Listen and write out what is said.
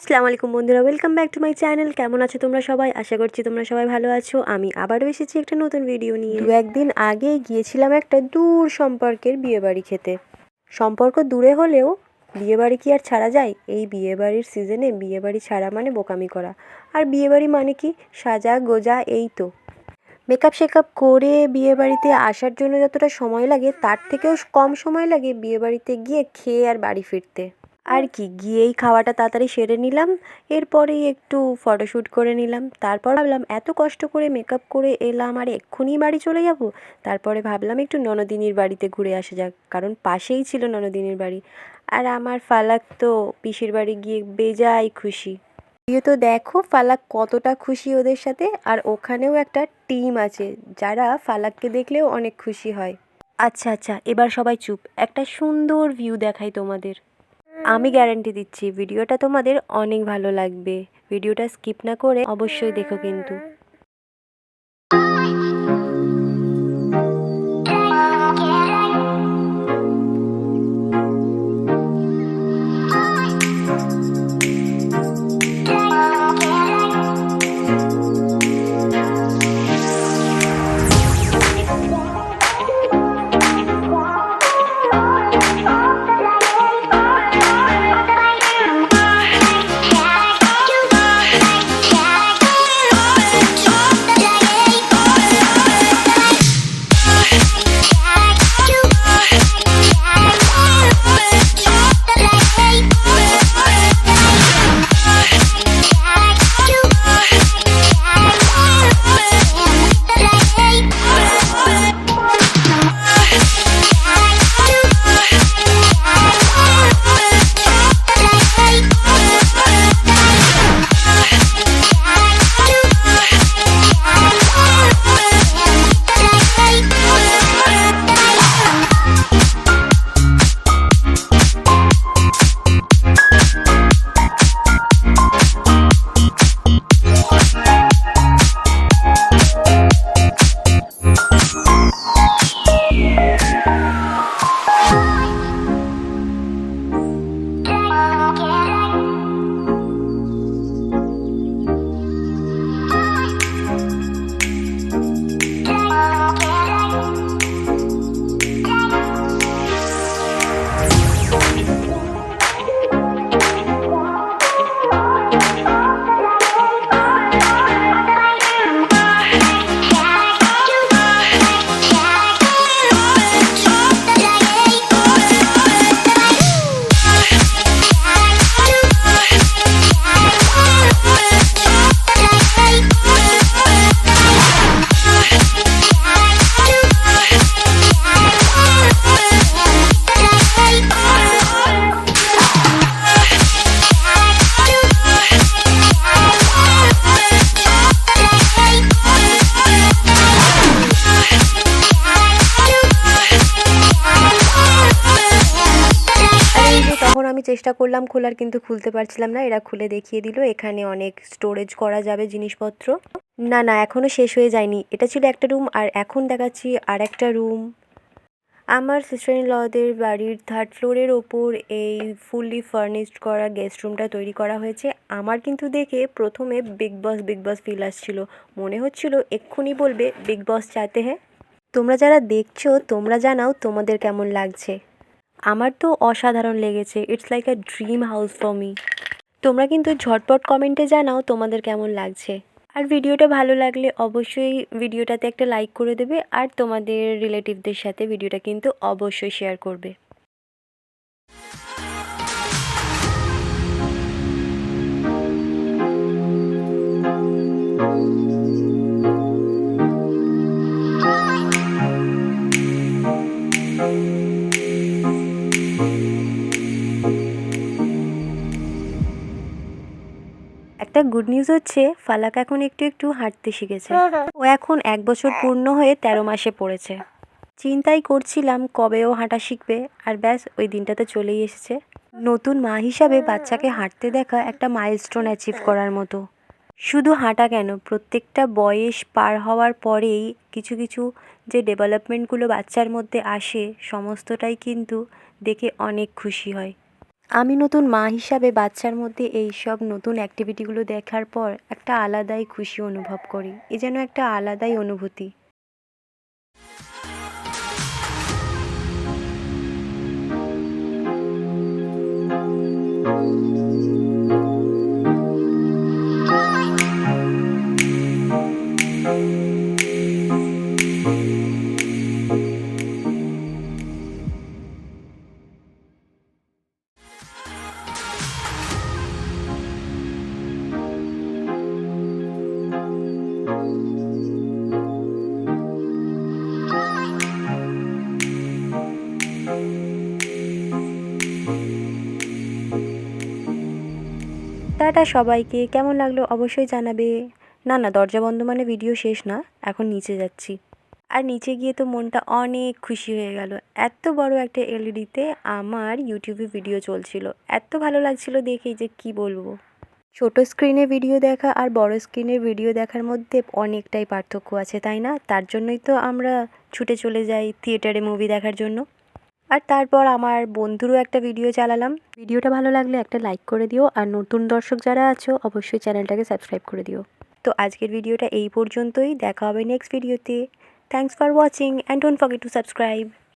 আসসালামু আলাইকুম বন্ধুরা, welcome back to my channel. কেমন আছো তোমরা সবাই? আশা করছি তোমরা সবাই ভালো আছো। আমি আবারও এসেছি একটা নতুন ভিডিও নিয়ে। একদিন আগে গিয়েছিলাম একটা দূর সম্পর্কের বিয়েবাড়ি খেতে। সম্পর্ক দূরে হলেও বিয়েবাড়ি কি আর ছাড়া যায়? এই বিয়েবাড়ির সিজনে বিয়েবাড়ি ছাড়া মানে বোকামি করা। আর বিয়েবাড়ি মানে কি, সাজা গোজা, এই তো। মেকআপ শেকআপ করে বিয়েবাড়িতে আসার জন্য যতটা সময় লাগে তার থেকেও কম সময় লাগে বিয়েবাড়িতে গিয়ে খেয়ে আর বাড়ি ফিরতে। আর কি, গিয়েই খাওয়াটা তাড়াতাড়ি সেরে নিলাম, এরপরেই একটু ফটোশ্যুট করে নিলাম। তারপর ভাবলাম এত কষ্ট করে মেকআপ করে এলাম আর এক্ষুনি বাড়ি চলে যাব। তারপরে ভাবলাম একটু ননদিনীর বাড়িতে ঘুরে আসা যাক, কারণ পাশেই ছিল ননদিনীর বাড়ি। আর আমার ফালাক তো পিসির বাড়ি গিয়ে বেজায় খুশি। তুইও তো দেখো ফালাক কতটা খুশি ওদের সাথে। আর ওখানেও একটা টিম আছে যারা ফালাককে দেখলেও অনেক খুশি হয়। আচ্ছা আচ্ছা, এবার সবাই চুপ, একটা সুন্দর ভিউ দেখাই তোমাদের। আমি গ্যারান্টি দিচ্ছি ভিডিওটা তোমাদের অনেক ভালো লাগবে। ভিডিওটা স্কিপ না করে অবশ্যই দেখো কিন্তু। তখন আমি চেষ্টা করলাম খোলার, কিন্তু খুলতে পারছিলাম না। এরা খুলে দেখিয়ে দিল এখানে অনেক স্টোরেজ করা যাবে জিনিসপত্র। না না, এখনও শেষ হয়ে যায়নি। এটা ছিল একটা রুম আর এখন দেখাচ্ছি আর একটা রুম। আমার সিস্টার ইন লদের বাড়ির 3rd ফ্লোরের ওপর এই ফুললি ফার্নিশড করা গেস্ট রুমটা তৈরি করা হয়েছে। আমার কিন্তু দেখে প্রথমে বিগ বস ফিল আসছিল, মনে হচ্ছিল এক্ষুনি বলবে বিগ বস চাতে হ্যাঁ। তোমরা যারা দেখছো তোমরা জানাও তোমাদের কেমন লাগছে। আমার তো অসাধারণ লেগেছে, it's like a dream house for me. তোমরা কিন্তু ঝটপট কমেন্টে জানাও তোমাদের কেমন লাগছে। আর ভিডিওটা ভালো লাগলে অবশ্যই ভিডিওটাতে একটা লাইক করে দেবে, আর তোমাদের রিলেটিভদের সাথে ভিডিওটা কিন্তু অবশ্যই শেয়ার করবে। একটা গুড নিউজ হচ্ছে, ফালাক এখন একটু একটু হাঁটতে শিখেছে। ও এখন 1 বছর পূর্ণ হয়ে 13 মাসে পড়েছে। চিন্তাই করছিলাম কবে ও হাঁটা শিখবে, আর ব্যাস ওই দিনটা তো চলেই এসেছে। নতুন মা হিসাবে বাচ্চাকে হাঁটতে দেখা একটা মাইলস্টোন অ্যাচিভ করার মতো। শুধু হাঁটা কেন, প্রত্যেকটা বয়স পার হওয়ার পরেই কিছু কিছু যে ডেভেলপমেন্টগুলো বাচ্চার মধ্যে আসে সমস্তটাই কিন্তু দেখে অনেক খুশি হয়। আমি নতুন মা হিসাবে বাচ্চার মধ্যে এই সব নতুন অ্যাক্টিভিটিগুলো দেখার পর একটা আলাদাই খুশি অনুভব করি। এ যেন একটা আলাদাই অনুভূতি। টাটা সবাইকে, কেমন লাগলো অবশ্যই জানাবে। না না, দরজা বন্ধ মানে ভিডিও শেষ না, এখন নিচে যাচ্ছি। আর নিচে গিয়ে তো মনটা অনেক খুশি হয়ে গেল। এত বড় একটা এলইডিতে আমার ইউটিউবে ভিডিও চলছিল, এত ভালো লাগছিল দেখেই যে কি বলবো। ছোট স্ক্রিনে ভিডিও দেখা আর বড় স্ক্রিনের ভিডিও দেখার মধ্যে অনেকটাই পার্থক্য আছে, তাই না? তার জন্যই তো আমরা ছুটে চলে যাই থিয়েটারে মুভি দেখার জন্য। আর তারপর আমার বন্ধুরও একটা ভিডিও চালালাম। ভিডিওটা ভালো লাগলে একটা লাইক করে দিও, আর নতুন দর্শক যারা আছো অবশ্যই চ্যানেলটাকে সাবস্ক্রাইব করে দিও। তো আজকের ভিডিওটা এই পর্যন্তই, দেখা হবে নেক্সট ভিডিওতে। Thanks for watching and don't forget to subscribe.